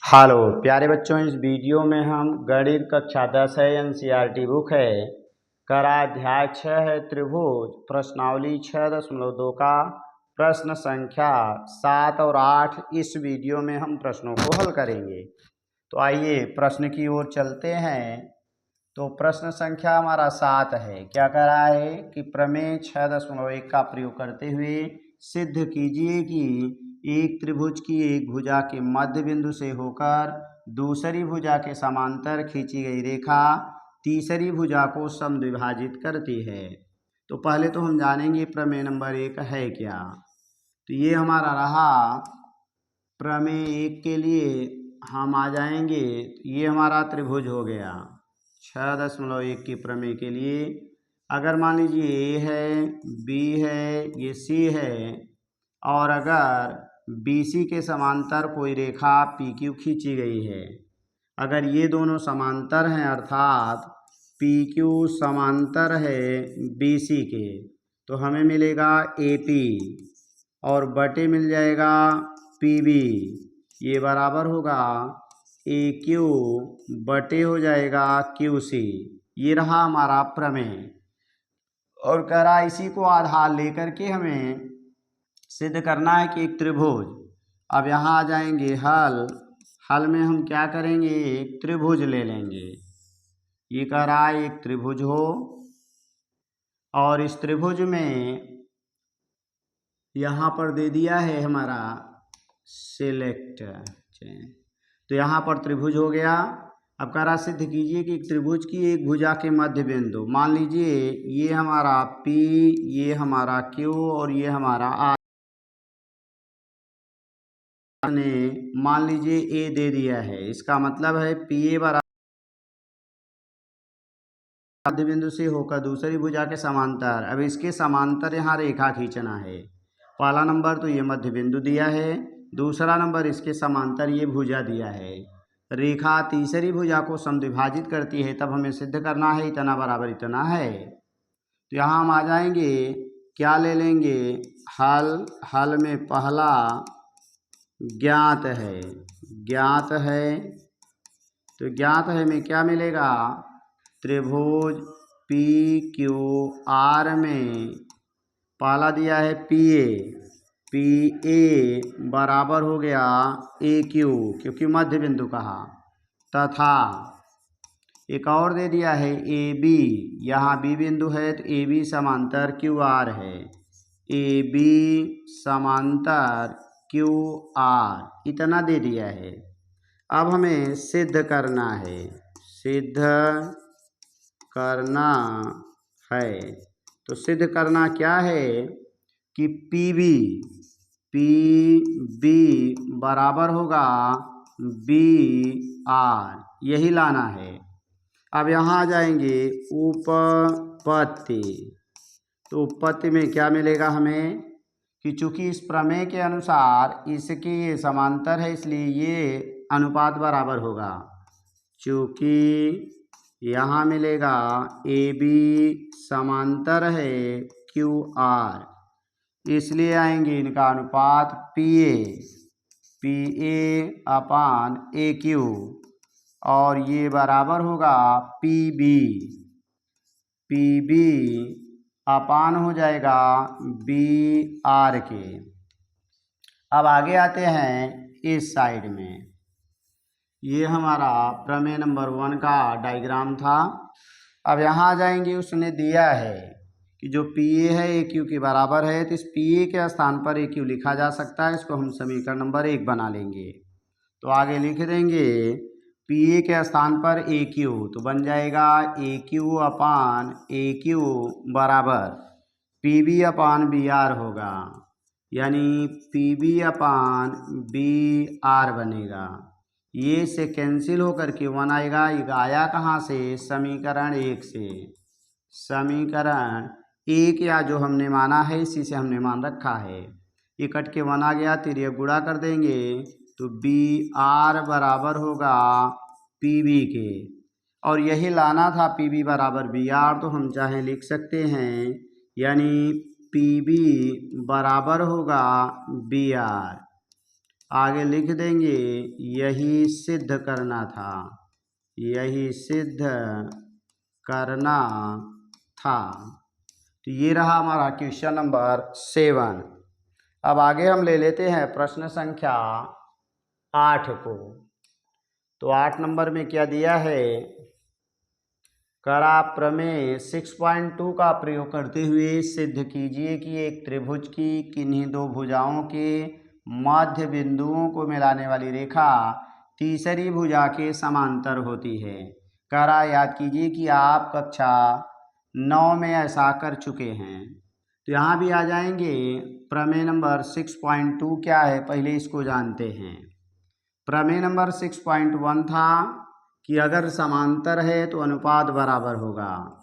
Hello प्यारे बच्चों, इस वीडियो में हम गणित कक्षा 10 है, एनसीईआरटी बुक है, करा अध्याय 6 है त्रिभुज, प्रश्नावली 6.2 का प्रश्न संख्या 7 और 8 इस वीडियो में हम प्रश्नों को हल करेंगे। तो आइए प्रश्न की ओर चलते हैं। तो प्रश्न संख्या हमारा 7 है। क्या कह रहा है कि प्रमेय 6.1 का प्रयोग करते हुए सिद्ध कीजिए कि एक त्रिभुज की एक भुजा के मध्य बिंदु से होकर दूसरी भुजा के समांतर खींची गई रेखा तीसरी भुजा को समद्विभाजित करती है। तो पहले तो हम जानेंगे प्रमेय नंबर 1 है क्या। तो ये हमारा रहा प्रमेय 1 के लिए हम आ जाएंगे। ये हमारा त्रिभुज हो गया 6.1 की प्रमेय के लिए। अगर मान लीजिए ए है, बी है, ये सी है और अगर BC के समांतर कोई रेखा PQ खींची गई है, अगर ये दोनों समांतर हैं अर्थात PQ समांतर है BC के, तो हमें मिलेगा AP और बटे मिल जाएगा PB। ये बराबर होगा AQ बटे हो जाएगा QC। ये रहा हमारा प्रमेय और कह रहा इसी को आधार लेकर के हमें सिद्ध करना है कि एक त्रिभुज। अब यहाँ आ जाएंगे हल में हम क्या करेंगे, एक त्रिभुज ले लेंगे। ये कह रहा है एक त्रिभुज हो और इस त्रिभुज में यहाँ पर दे दिया है हमारा सिलेक्ट। तो यहाँ पर त्रिभुज हो गया। अब कह रहा सिद्ध कीजिए कि एक त्रिभुज की एक भुजा के मध्य बिंदु, मान लीजिए ये हमारा P, ये हमारा Q और ये हमारा R ने मान लीजिए A दे दिया है। इसका मतलब है PA बराबर मध्य बिंदु से होकर दूसरी भुजा के समांतर। अब इसके समांतर यहाँ रेखा खींचना है। पहला नंबर तो ये मध्य बिंदु दिया है, दूसरा नंबर इसके समांतर ये भुजा दिया है। रेखा तीसरी भुजा को समद्विभाजित करती है, तब हमें सिद्ध करना है इतना बराबर इतना है। तो यहाँ हम आ जाएंगे, क्या ले लेंगे, हल में पहला ज्ञात है। तो ज्ञात है में क्या मिलेगा, त्रिभुज PQR में पहला दिया है PA बराबर हो गया AQ, क्योंकि मध्य बिंदु कहा, तथा एक और दे दिया है AB। यहाँ B बिंदु है तो AB समांतर QR है, AB समांतर QR इतना दे दिया है। अब हमें सिद्ध करना है, तो सिद्ध करना क्या है कि PB बराबर होगा BR, यही लाना है। अब यहाँ आ जाएंगे उपपत्ति। तो उपपत्ति में क्या मिलेगा हमें कि चूंकि इस प्रमेय के अनुसार इसके ये समांतर है, इसलिए ये अनुपात बराबर होगा। चूंकि यहाँ मिलेगा AB समांतर है QR, इसलिए आएंगे इनका अनुपात PA अपान AQ और ये बराबर होगा PB अपान हो जाएगा BR के। अब आगे आते हैं इस साइड में। ये हमारा प्रमेय नंबर 1 का डायग्राम था। अब यहाँ आ जाएंगे, उसने दिया है कि जो PA है AQ के बराबर है, तो इस PA के स्थान पर AQ लिखा जा सकता है। इसको हम समीकरण नंबर 1 बना लेंगे। तो आगे लिख देंगे PA के स्थान पर AQ, तो बन जाएगा AQ अपान AQ बराबर PB अपान BR होगा, यानी PB अपान BR बनेगा। ये से कैंसिल होकर के 1 आएगा। ये आया कहाँ से, समीकरण 1 से। समीकरण 1 या जो हमने माना है इसी से हमने मान रखा है। ये कट के 1 आ गया, तिर्यक गुणा कर देंगे तो BR बराबर होगा PB के, और यही लाना था PB बराबर BR। तो हम चाहे लिख सकते हैं, यानी PB बराबर होगा BR। आगे लिख देंगे यही सिद्ध करना था, यही सिद्ध करना था। तो ये रहा हमारा क्वेश्चन नंबर 7। अब आगे हम ले लेते हैं प्रश्न संख्या 8 को। तो 8 नंबर में क्या दिया है, करा प्रमेय 6.2 का प्रयोग करते हुए सिद्ध कीजिए कि एक त्रिभुज की किन्हीं दो भुजाओं के मध्य बिंदुओं को मिलाने वाली रेखा तीसरी भुजा के समांतर होती है। करा याद कीजिए कि आप कक्षा 9 में ऐसा कर चुके हैं। तो यहाँ भी आ जाएंगे। प्रमेय नंबर 6.2 क्या है, पहले इसको जानते हैं। प्रमेय नंबर 6.1 था कि अगर समांतर है तो अनुपात बराबर होगा।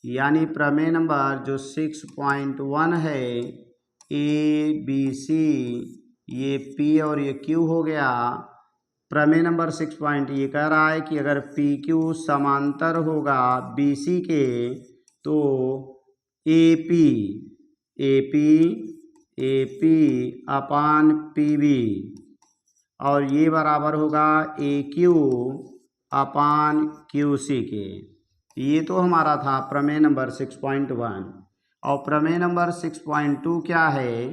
यानी प्रमेय नंबर जो 6.1 है, ए बी सी, ये पी और ये क्यू हो गया। प्रमेय नंबर 6. ये कह रहा है कि अगर पी क्यू समांतर होगा बी सी के तो A P upon P B, और ये बराबर होगा ए क्यू अपान क्यू सी के। ये तो हमारा था प्रमेय नंबर 6.1। और प्रमेय नंबर 6.2 क्या है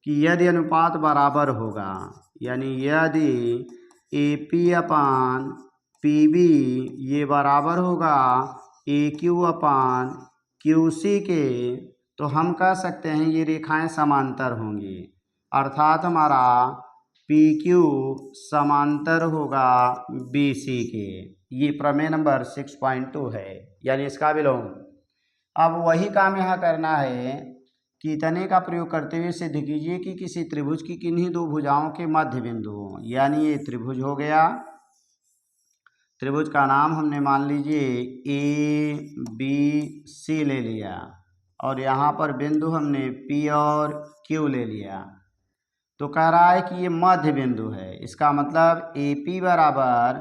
कि यदि अनुपात बराबर होगा, यानी यदि A P upon P B ये बराबर होगा ए क्यू अपान क्यू सी के, तो हम कह सकते हैं ये रेखाएं समांतर होंगी। अर्थात हमारा पी क्यू समांतर होगा बी सी के। ये प्रमेय नंबर 6.2 है, यानी इसका विलोम। अब वही काम यहाँ करना है कि इतने का प्रयोग करते हुए सिद्ध कीजिए कि किसी त्रिभुज की किन्हीं दो भुजाओं के मध्य बिंदु हों। यानी ये त्रिभुज हो गया, त्रिभुज का नाम हमने मान लीजिए ए बी सी ले लिया, और यहाँ पर बिंदु हमने पी और क्यू ले लिया। तो कह रहा है कि ये मध्य बिंदु है, इसका मतलब ए पी बराबर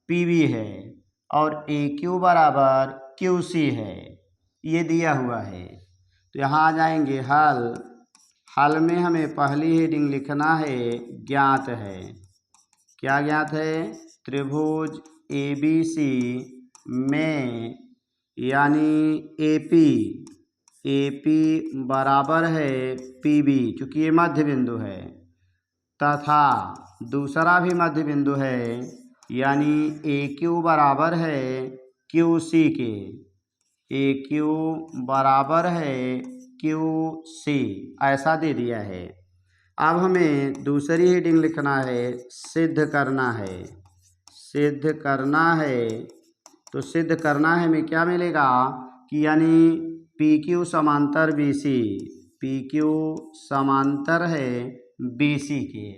पी बी है और ए क्यू बराबर क्यू सी है, ये दिया हुआ है। तो यहाँ आ जाएंगे हल में हमें पहली हेडिंग लिखना है ज्ञात है। क्या ज्ञात है, त्रिभुज ए बी सी में यानी ए पी बराबर है पी बी, चूँकि ये मध्य बिंदु है, तथा दूसरा भी मध्य बिंदु है यानी ए क्यू बराबर है क्यू सी के। ए क्यू बराबर है क्यू सी, ऐसा दे दिया है। अब हमें दूसरी हेडिंग लिखना है सिद्ध करना है। सिद्ध करना है, तो सिद्ध करना है में क्या मिलेगा कि यानी पी क्यू समांतर बी सी, पी क्यू समांतर है बी सी के।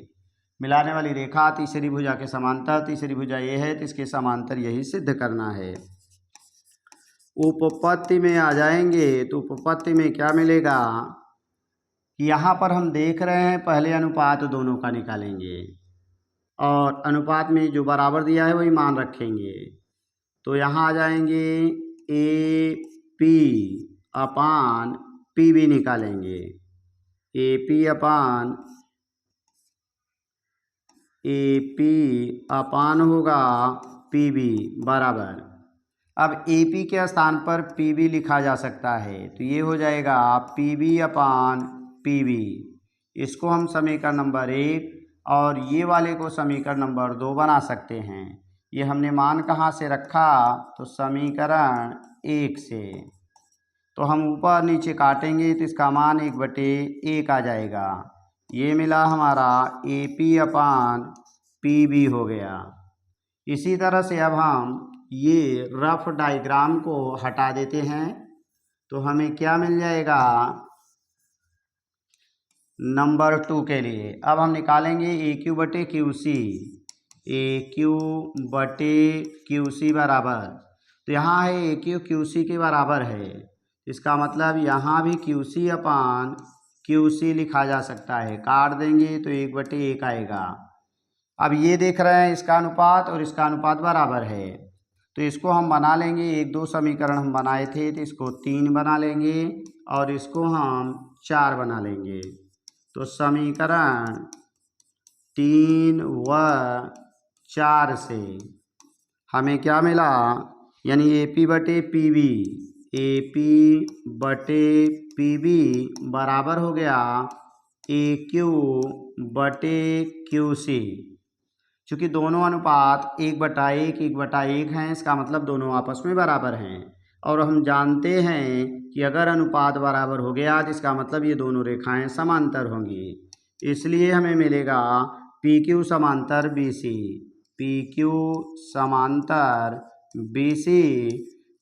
मिलाने वाली रेखा तीसरी भुजा के समांतर, तीसरी भुजा ये है तो इसके समांतर, यही सिद्ध करना है। उपपत्ति में आ जाएंगे तो उपपत्ति में क्या मिलेगा कि यहाँ पर हम देख रहे हैं पहले अनुपात दोनों का निकालेंगे और अनुपात में जो बराबर दिया है वही मान रखेंगे। तो यहाँ आ जाएंगे A P upon P B निकालेंगे। ए पी अपान होगा पी बी बराबर। अब ए पी के स्थान पर पी बी लिखा जा सकता है, तो ये हो जाएगा पी बी अपान पी बी। इसको हम समीकरण नंबर 1 और ये वाले को समीकरण नंबर 2 बना सकते हैं। ये हमने मान कहाँ से रखा, तो समीकरण 1 से। तो हम ऊपर नीचे काटेंगे तो इसका मान 1/1 आ जाएगा। ये मिला हमारा A P upon P B हो गया। इसी तरह से अब हम ये रफ डायग्राम को हटा देते हैं, तो हमें क्या मिल जाएगा नंबर 2 के लिए। अब हम निकालेंगे ए क्यू बटे क्यू सी, ए क्यू बटे क्यू सी बराबर, तो यहाँ है ए क्यू क्यू सी के बराबर है, इसका मतलब यहाँ भी क्यू सी अपान क्यू सी लिखा जा सकता है। काट देंगे तो 1/1 आएगा। अब ये देख रहे हैं इसका अनुपात और इसका अनुपात बराबर है, तो इसको हम बना लेंगे। 1-2 समीकरण हम बनाए थे तो इसको 3 बना लेंगे और इसको हम 4 बना लेंगे। तो समीकरण 3 व 4 से हमें क्या मिला, यानी AP बटे PB, AP बटे PB बराबर हो गया AQ बटे QC। चूँकि दोनों अनुपात 1/1 1/1 हैं, इसका मतलब दोनों आपस में बराबर हैं। और हम जानते हैं कि अगर अनुपात बराबर हो गया तो इसका मतलब ये दोनों रेखाएं समांतर होंगी। इसलिए हमें मिलेगा PQ समांतर BC, PQ समांतर BC।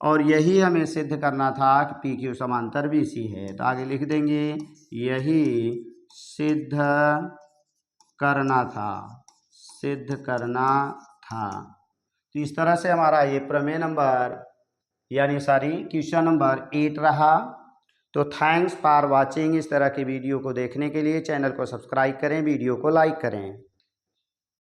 और यही हमें सिद्ध करना था कि PQ समांतर BC है, तो आगे लिख देंगे यही सिद्ध करना था। तो इस तरह से हमारा ये प्रमेय नंबर क्वेश्चन नंबर 8 रहा। तो थैंक्स फॉर वाचिंग। इस तरह की वीडियो को देखने के लिए चैनल को सब्सक्राइब करें, वीडियो को लाइक करें।